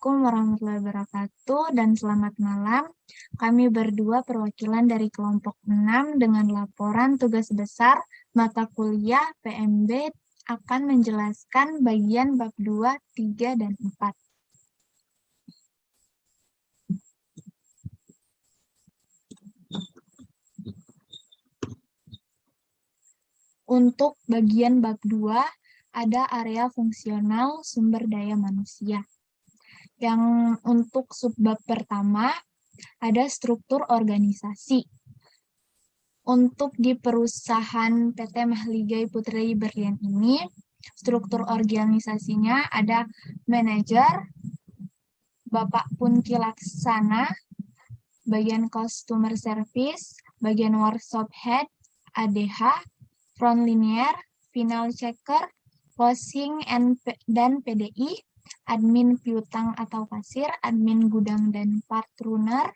Assalamualaikum warahmatullahi wabarakatuh dan selamat malam. Kami berdua perwakilan dari kelompok 6 dengan laporan tugas besar mata kuliah PMB akan menjelaskan bagian bab 2, 3, dan 4. Untuk bagian bab 2, ada area fungsional sumber daya manusia. Yang untuk subbab pertama, ada struktur organisasi. Untuk di perusahaan PT Mahligai Putri Berlian ini, struktur organisasinya ada manajer, Bapak Punki Laksana, bagian customer service, bagian workshop head, ADH, front linear, final checker, closing dan PDI, admin piutang atau kasir, admin gudang dan part runner.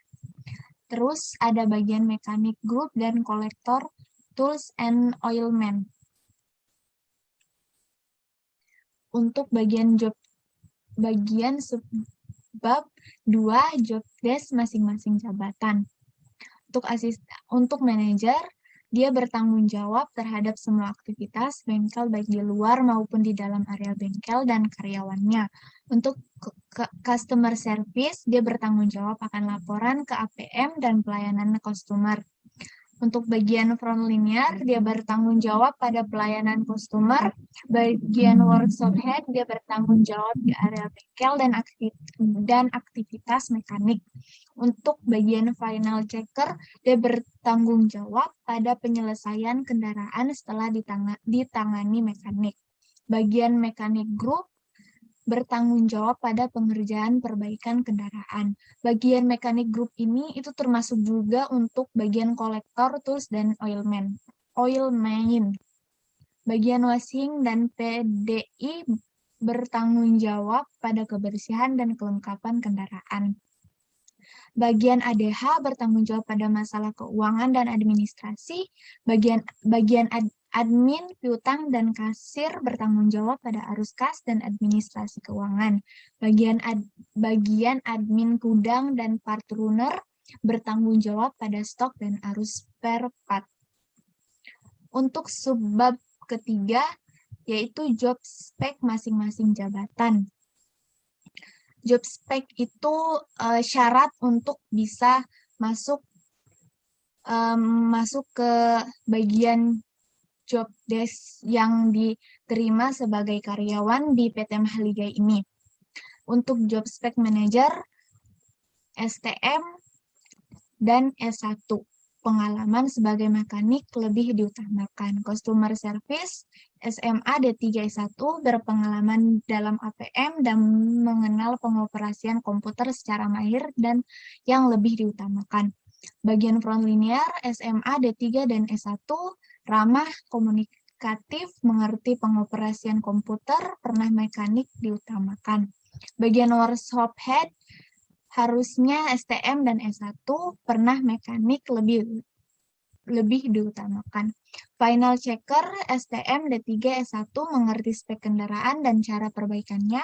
Terus ada bagian mekanik group dan kolektor, tools and oilman. Untuk bagian subbab 2 job desk masing-masing jabatan. Untuk manajer, dia bertanggung jawab terhadap semua aktivitas bengkel baik di luar maupun di dalam area bengkel dan karyawannya. Untuk customer service, dia bertanggung jawab akan laporan ke APM dan pelayanan customer. Untuk bagian front linear, dia bertanggung jawab pada pelayanan customer. Bagian workshop head, dia bertanggung jawab di area bengkel dan aktivitas mekanik. Untuk bagian final checker, dia bertanggung jawab pada penyelesaian kendaraan setelah ditangani mekanik. Bagian mekanik group bertanggung jawab pada pengerjaan perbaikan kendaraan. Bagian mekanik group ini itu termasuk juga untuk bagian kolektor, tools, dan oilman. Bagian washing dan PDI bertanggung jawab pada kebersihan dan kelengkapan kendaraan. Bagian ADH bertanggung jawab pada masalah keuangan dan administrasi. Bagian admin, piutang, dan kasir bertanggung jawab pada arus kas dan administrasi keuangan. Bagian admin gudang dan part runner bertanggung jawab pada stok dan arus spare part. Untuk subbab ketiga, yaitu job spek masing-masing jabatan. Job spek itu syarat untuk bisa masuk ke bagian job desk yang diterima sebagai karyawan di PT Mahligai ini. Untuk job spek manager, STM, dan S1. Pengalaman sebagai mekanik lebih diutamakan. Customer service, SMA D3 S1 berpengalaman dalam APM dan mengenal pengoperasian komputer secara mahir dan yang lebih diutamakan. Bagian front linear, SMA D3 dan S1 ramah, komunikatif, mengerti pengoperasian komputer, pernah mekanik diutamakan. Bagian workshop head, harusnya STM dan S1, pernah mekanik lebih diutamakan. Final checker, STM D3 S1, mengerti spek kendaraan dan cara perbaikannya.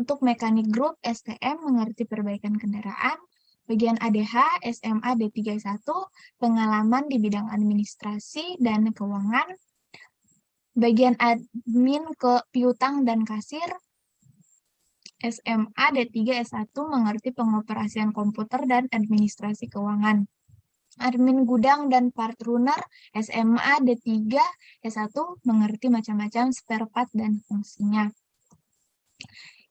Untuk mekanik group, STM, mengerti perbaikan kendaraan. Bagian ADH, SMA D3 S1, pengalaman di bidang administrasi dan keuangan. Bagian admin ke piutang dan kasir, SMA D3 S1, mengerti pengoperasian komputer dan administrasi keuangan. Admin gudang dan part runner, SMA D3 S1, mengerti macam-macam spare part dan fungsinya.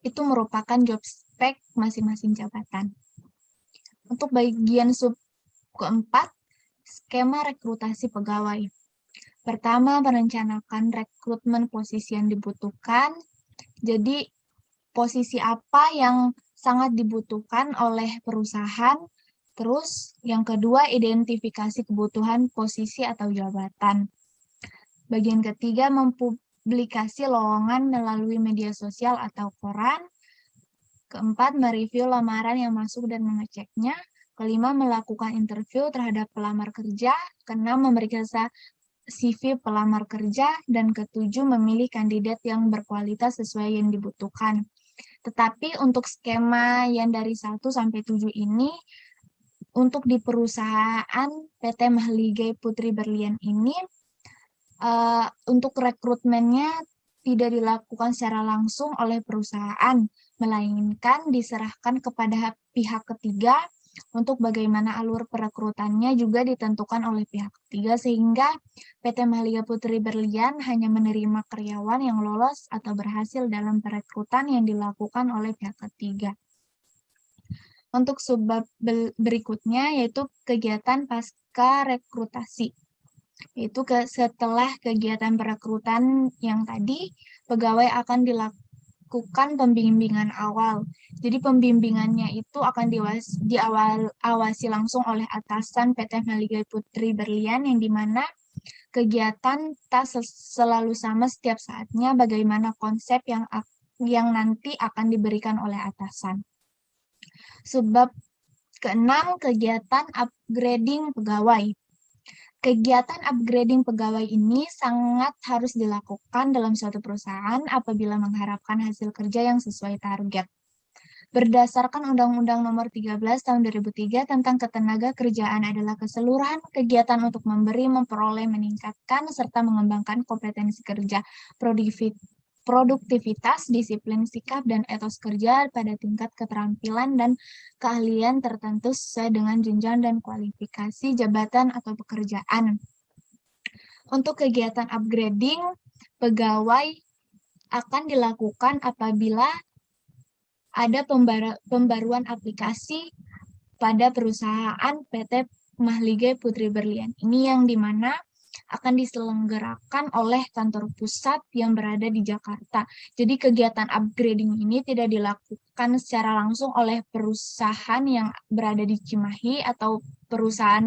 Itu merupakan job spek masing-masing jabatan. Untuk bagian sub keempat, skema rekrutasi pegawai. Pertama, merencanakan rekrutmen posisi yang dibutuhkan. Jadi, posisi apa yang sangat dibutuhkan oleh perusahaan. Terus, yang kedua, identifikasi kebutuhan posisi atau jabatan. Bagian ketiga, mempublikasi lowongan melalui media sosial atau koran. Keempat, mereview lamaran yang masuk dan mengeceknya. Kelima, melakukan interview terhadap pelamar kerja. Keenam, memeriksa CV pelamar kerja. Dan ketujuh, memilih kandidat yang berkualitas sesuai yang dibutuhkan. Tetapi untuk skema yang dari 1 sampai 7 ini, untuk di perusahaan PT Mahligai Putri Berlian ini, untuk rekrutmennya tidak dilakukan secara langsung oleh perusahaan, melainkan diserahkan kepada pihak ketiga. Untuk bagaimana alur perekrutannya juga ditentukan oleh pihak ketiga, sehingga PT Mahligai Putri Berlian hanya menerima karyawan yang lolos atau berhasil dalam perekrutan yang dilakukan oleh pihak ketiga. Untuk subbab berikutnya yaitu kegiatan pasca rekrutasi. Yaitu setelah kegiatan perekrutan yang tadi, pegawai akan dilakukan pembimbingan awal. Jadi pembimbingannya itu akan diawasi langsung oleh atasan PT Mahligai Putri Berlian, yang dimana kegiatan tak selalu sama setiap saatnya, bagaimana konsep yang nanti akan diberikan oleh atasan. Sebab keenam, kegiatan upgrading pegawai. Kegiatan upgrading pegawai ini sangat harus dilakukan dalam suatu perusahaan apabila mengharapkan hasil kerja yang sesuai target. Berdasarkan Undang-Undang Nomor 13 Tahun 2003 tentang Ketenagakerjaan adalah keseluruhan kegiatan untuk memberi, memperoleh, meningkatkan, serta mengembangkan kompetensi kerja, produktivitas, disiplin, sikap, dan etos kerja pada tingkat keterampilan dan keahlian tertentu sesuai dengan jenjang dan kualifikasi jabatan atau pekerjaan. Untuk kegiatan upgrading pegawai akan dilakukan apabila ada pembaruan aplikasi pada perusahaan PT Mahligai Putri Berlian. Ini yang dimana akan diselenggarakan oleh kantor pusat yang berada di Jakarta. Jadi kegiatan upgrading ini tidak dilakukan secara langsung oleh perusahaan yang berada di Cimahi atau perusahaan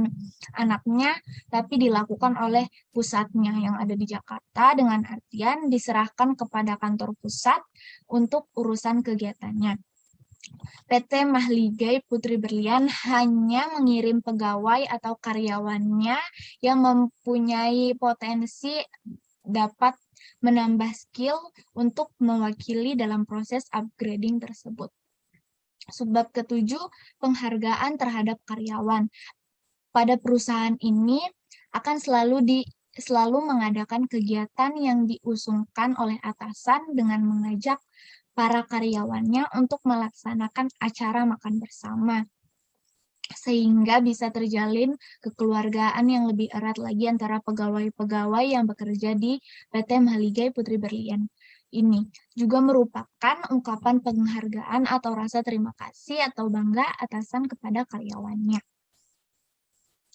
anaknya, tapi dilakukan oleh pusatnya yang ada di Jakarta, dengan artian diserahkan kepada kantor pusat untuk urusan kegiatannya. PT Mahligai Putri Berlian hanya mengirim pegawai atau karyawannya yang mempunyai potensi dapat menambah skill untuk mewakili dalam proses upgrading tersebut. Sebab ketujuh, penghargaan terhadap karyawan. Pada perusahaan ini akan selalu mengadakan kegiatan yang diusungkan oleh atasan dengan mengajak para karyawannya untuk melaksanakan acara makan bersama, sehingga bisa terjalin kekeluargaan yang lebih erat lagi antara pegawai-pegawai yang bekerja di PT Mahligai Putri Berlian. Ini juga merupakan ungkapan penghargaan atau rasa terima kasih atau bangga atasan kepada karyawannya.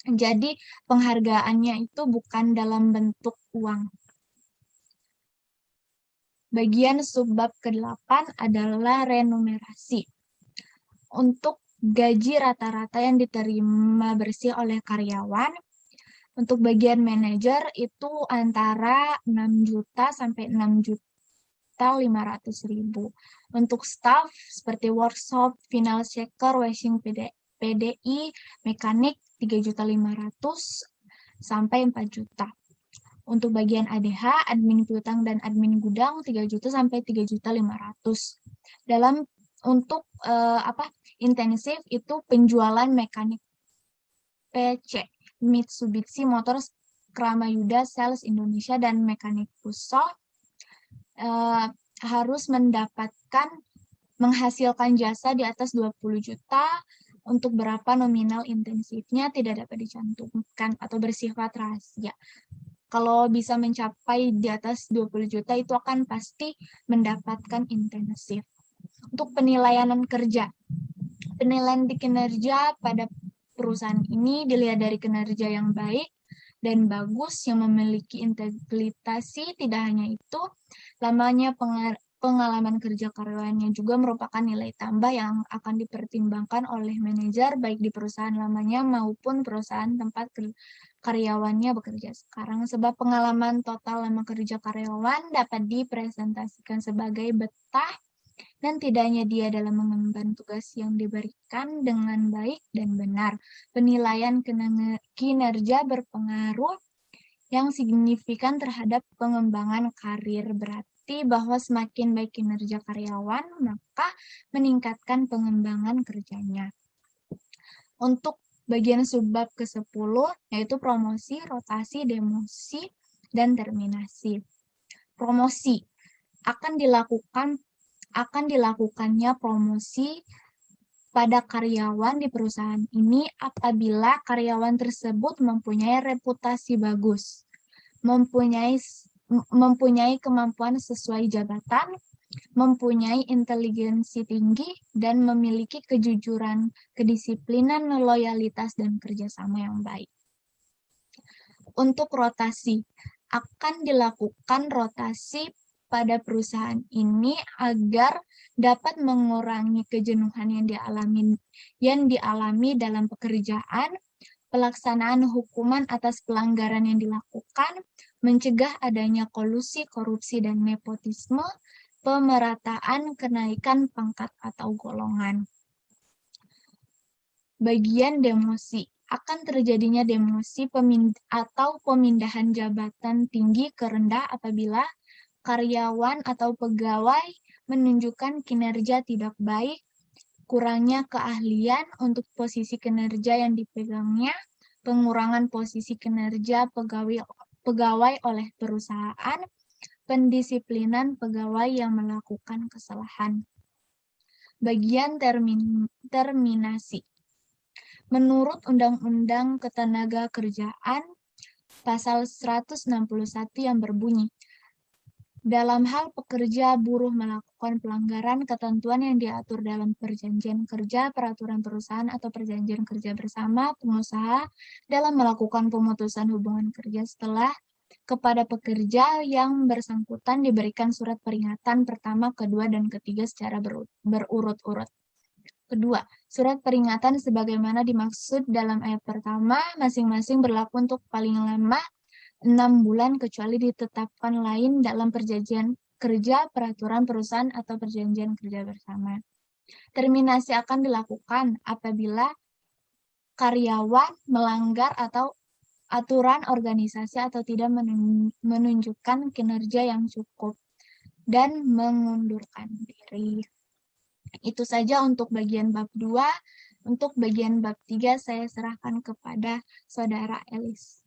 Jadi penghargaannya itu bukan dalam bentuk uang. Bagian subbab ke-8 adalah remunerasi. Untuk gaji rata-rata yang diterima bersih oleh karyawan, untuk bagian manajer itu antara 6 juta sampai 6.500.000. Untuk staff seperti workshop, final checker, washing PDI, mekanik 3.500.000 sampai 4 juta. Untuk bagian ADH, admin piutang dan admin gudang 3 juta sampai 3.500.000. Untuk intensif itu penjualan mekanik PC, Mitsubishi Motors, Kramayuda, Sales Indonesia, dan mekanik Fuso harus menghasilkan jasa di atas 20 juta. Untuk berapa nominal intensifnya tidak dapat dicantumkan atau bersifat rahasia. Kalau bisa mencapai di atas 20 juta itu akan pasti mendapatkan intensif. Untuk penilaian kerja. Penilaian kinerja pada perusahaan ini dilihat dari kinerja yang baik dan bagus yang memiliki integritas. Tidak hanya itu, lamanya pengalaman kerja karyawannya juga merupakan nilai tambah yang akan dipertimbangkan oleh manajer baik di perusahaan lamanya maupun perusahaan tempat karyawannya bekerja sekarang. Sebab pengalaman total lama kerja karyawan dapat dipresentasikan sebagai betah dan tidaknya dia dalam mengemban tugas yang diberikan dengan baik dan benar. Penilaian kinerja berpengaruh yang signifikan terhadap pengembangan karir bukti bahwa semakin baik kinerja karyawan, maka meningkatkan pengembangan kerjanya. Untuk bagian subbab ke-10, yaitu promosi, rotasi, demosi, dan terminasi. Promosi akan dilakukannya promosi pada karyawan di perusahaan ini apabila karyawan tersebut mempunyai reputasi bagus, mempunyai kemampuan sesuai jabatan, mempunyai inteligensi tinggi, dan memiliki kejujuran, kedisiplinan, loyalitas, dan kerjasama yang baik. Untuk rotasi, akan dilakukan rotasi pada perusahaan ini agar dapat mengurangi kejenuhan yang dialami dalam pekerjaan, pelaksanaan hukuman atas pelanggaran yang dilakukan, mencegah adanya kolusi, korupsi, dan nepotisme, pemerataan kenaikan pangkat atau golongan. Bagian demosi. Akan terjadinya demosi atau pemindahan jabatan tinggi ke rendah apabila karyawan atau pegawai menunjukkan kinerja tidak baik, kurangnya keahlian untuk posisi kinerja yang dipegangnya, pengurangan posisi kinerja pegawai oleh perusahaan, pendisiplinan pegawai yang melakukan kesalahan. Bagian terminasi. Menurut Undang-Undang Ketenagakerjaan, Pasal 161 yang berbunyi, dalam hal pekerja buruh melakukan pelanggaran ketentuan yang diatur dalam perjanjian kerja, peraturan perusahaan, atau perjanjian kerja bersama pengusaha dalam melakukan pemutusan hubungan kerja setelah kepada pekerja yang bersangkutan diberikan surat peringatan pertama, kedua, dan ketiga secara berurut-urut. Kedua, surat peringatan sebagaimana dimaksud dalam ayat pertama masing-masing berlaku untuk paling lama 6 bulan kecuali ditetapkan lain dalam perjanjian kerja, peraturan perusahaan, atau perjanjian kerja bersama. Terminasi akan dilakukan apabila karyawan melanggar atau aturan organisasi atau tidak menunjukkan kinerja yang cukup dan mengundurkan diri. Itu saja untuk bagian bab 2. Untuk bagian bab 3 saya serahkan kepada Saudara Elis.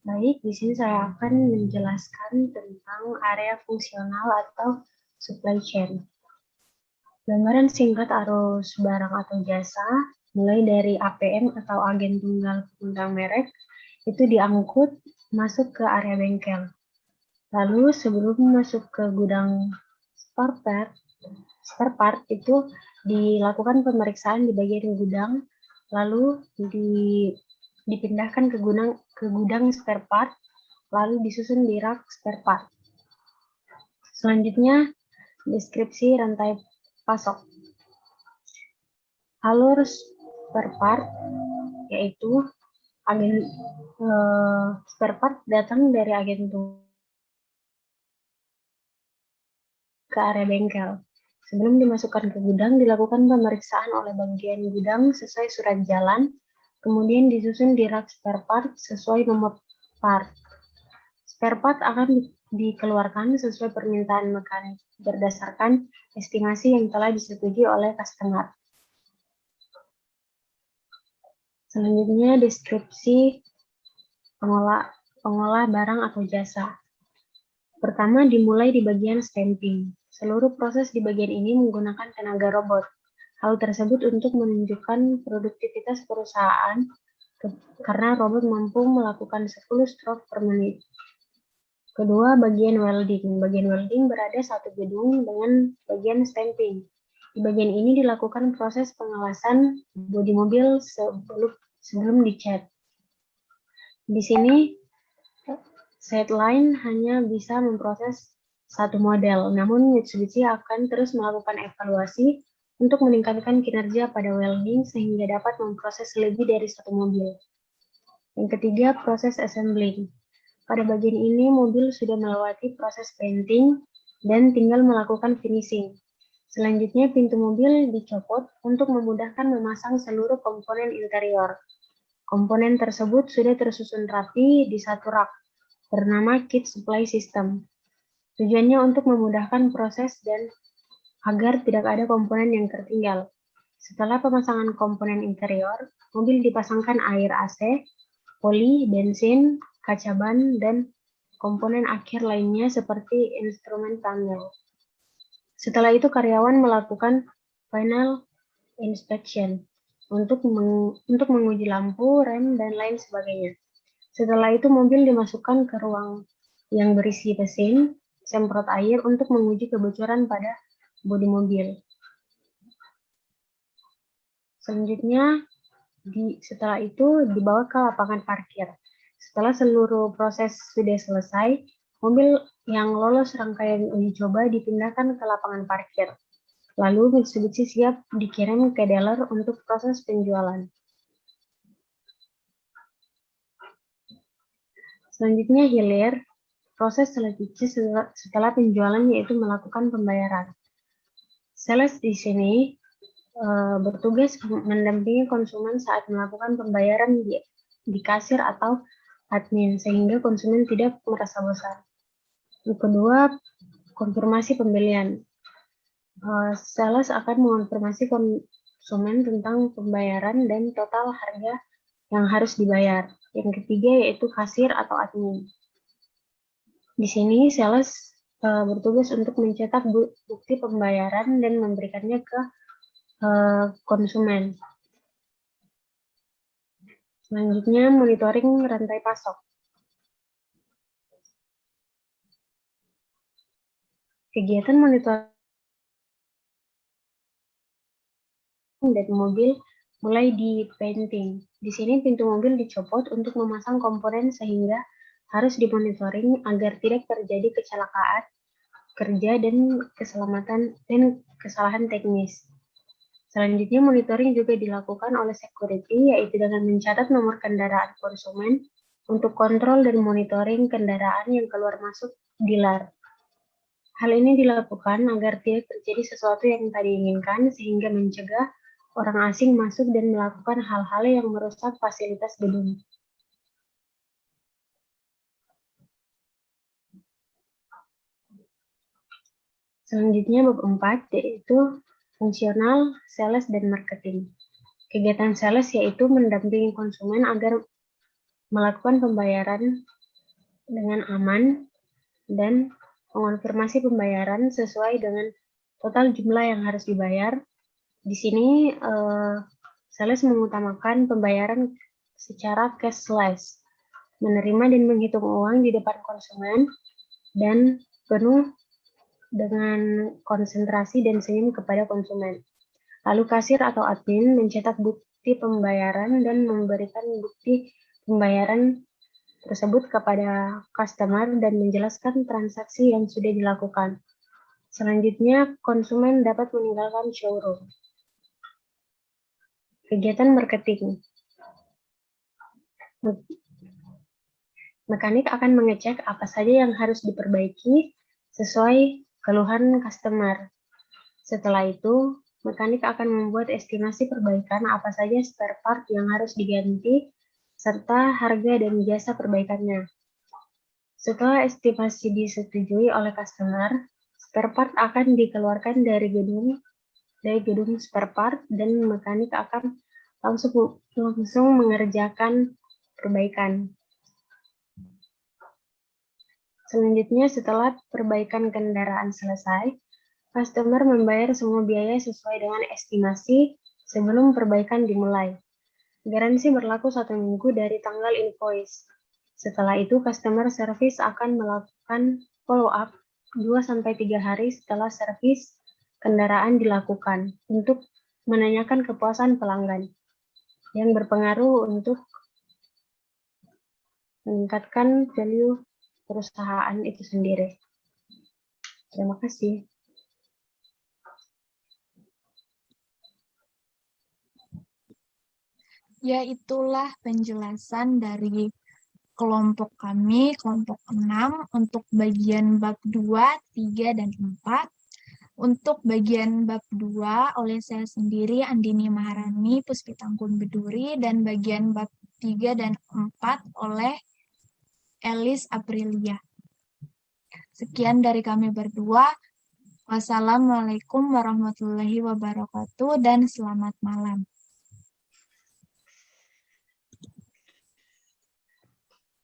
Baik, di sini saya akan menjelaskan tentang area fungsional atau supply chain. Gambaran singkat arus barang atau jasa, mulai dari APM atau agen tunggal pemegang merek, itu diangkut masuk ke area bengkel. Lalu sebelum masuk ke gudang spare part itu dilakukan pemeriksaan di bagian gudang, lalu dipindahkan ke gudang spare part, lalu disusun di rak spare part. Selanjutnya, deskripsi rantai pasok. Alur spare part yaitu spare part datang dari agen tunggal ke area bengkel. Sebelum dimasukkan ke gudang, dilakukan pemeriksaan oleh bagian gudang sesuai surat jalan, kemudian disusun di rak spare part sesuai nomor part. Spare part akan dikeluarkan sesuai permintaan mekanik berdasarkan estimasi yang telah disetujui oleh customer. Selanjutnya, deskripsi pengolah barang atau jasa. Pertama, dimulai di bagian stamping. Seluruh proses di bagian ini menggunakan tenaga robot. Hal tersebut untuk menunjukkan produktivitas perusahaan karena robot mampu melakukan 10 stroke per menit. Kedua, bagian welding. Bagian welding berada satu gedung dengan bagian stamping. Di bagian ini dilakukan proses pengelasan bodi mobil sebelum dicat. Di sini, Sideline hanya bisa memproses satu model, namun Mitsubishi akan terus melakukan evaluasi untuk meningkatkan kinerja pada welding sehingga dapat memproses lebih dari satu mobil. Yang ketiga, proses assembling. Pada bagian ini, mobil sudah melewati proses painting dan tinggal melakukan finishing. Selanjutnya, pintu mobil dicopot untuk memudahkan memasang seluruh komponen interior. Komponen tersebut sudah tersusun rapi di satu rak, bernama Kit Supply System. Tujuannya untuk memudahkan proses dan agar tidak ada komponen yang tertinggal. Setelah pemasangan komponen interior, mobil dipasangkan air AC, oli, bensin, kaca ban, dan komponen akhir lainnya seperti instrumen panel. Setelah itu karyawan melakukan final inspection untuk menguji lampu, rem, dan lain sebagainya. Setelah itu mobil dimasukkan ke ruang yang berisi mesin, semprot air untuk menguji kebocoran pada bodi mobil. Selanjutnya, setelah itu dibawa ke lapangan parkir. Setelah seluruh proses sudah selesai, mobil yang lolos rangkaian uji coba dipindahkan ke lapangan parkir. Lalu Mitsubishi siap dikirim ke dealer untuk proses penjualan. Selanjutnya hilir. Proses selanjutnya setelah penjualan yaitu melakukan pembayaran. Sales di sini bertugas mendampingi konsumen saat melakukan pembayaran di kasir atau admin, sehingga konsumen tidak merasa bosan. Yang kedua, konfirmasi pembelian. Sales akan mengonfirmasi konsumen tentang pembayaran dan total harga yang harus dibayar. Yang ketiga yaitu kasir atau admin. Di sini sales bertugas untuk mencetak bukti pembayaran dan memberikannya ke konsumen. Selanjutnya, monitoring rantai pasok. Kegiatan monitoring dan mobil mulai di painting. Di sini pintu mobil dicopot untuk memasang komponen sehingga harus dimonitoring agar tidak terjadi kecelakaan kerja dan kesalahan teknis. Selanjutnya, monitoring juga dilakukan oleh security, yaitu dengan mencatat nomor kendaraan konsumen untuk kontrol dan monitoring kendaraan yang keluar masuk dealer. Hal ini dilakukan agar tidak terjadi sesuatu yang tak diinginkan, sehingga mencegah orang asing masuk dan melakukan hal-hal yang merusak fasilitas gedung. Selanjutnya, bab 4, yaitu fungsional, sales, dan marketing. Kegiatan sales yaitu mendampingi konsumen agar melakukan pembayaran dengan aman dan mengonfirmasi pembayaran sesuai dengan total jumlah yang harus dibayar. Di sini sales mengutamakan pembayaran secara cashless, menerima dan menghitung uang di depan konsumen, dan penuh dengan konsentrasi dan senyum kepada konsumen. Lalu kasir atau admin mencetak bukti pembayaran dan memberikan bukti pembayaran tersebut kepada customer dan menjelaskan transaksi yang sudah dilakukan. Selanjutnya, konsumen dapat meninggalkan showroom. Kegiatan marketing. Mekanik akan mengecek apa saja yang harus diperbaiki sesuai keluhan customer. Setelah itu, mekanik akan membuat estimasi perbaikan apa saja spare part yang harus diganti, serta harga dan jasa perbaikannya. Setelah estimasi disetujui oleh customer, spare part akan dikeluarkan dari gedung spare part dan mekanik akan langsung mengerjakan perbaikan. Selanjutnya, setelah perbaikan kendaraan selesai, customer membayar semua biaya sesuai dengan estimasi sebelum perbaikan dimulai. Garansi berlaku 1 minggu dari tanggal invoice. Setelah itu, customer service akan melakukan follow-up 2-3 hari setelah servis kendaraan dilakukan untuk menanyakan kepuasan pelanggan, yang berpengaruh untuk meningkatkan value perusahaan itu sendiri. Terima kasih. Ya, itulah penjelasan dari kelompok kami, kelompok 6, untuk bagian bab 2, 3, dan 4. Untuk bagian bab 2 oleh saya sendiri, Andini Maharani, Puspitangkun Beduri, dan bagian bab 3 dan 4 oleh Elis Aprilia. Sekian dari kami berdua. Wassalamualaikum warahmatullahi wabarakatuh dan selamat malam.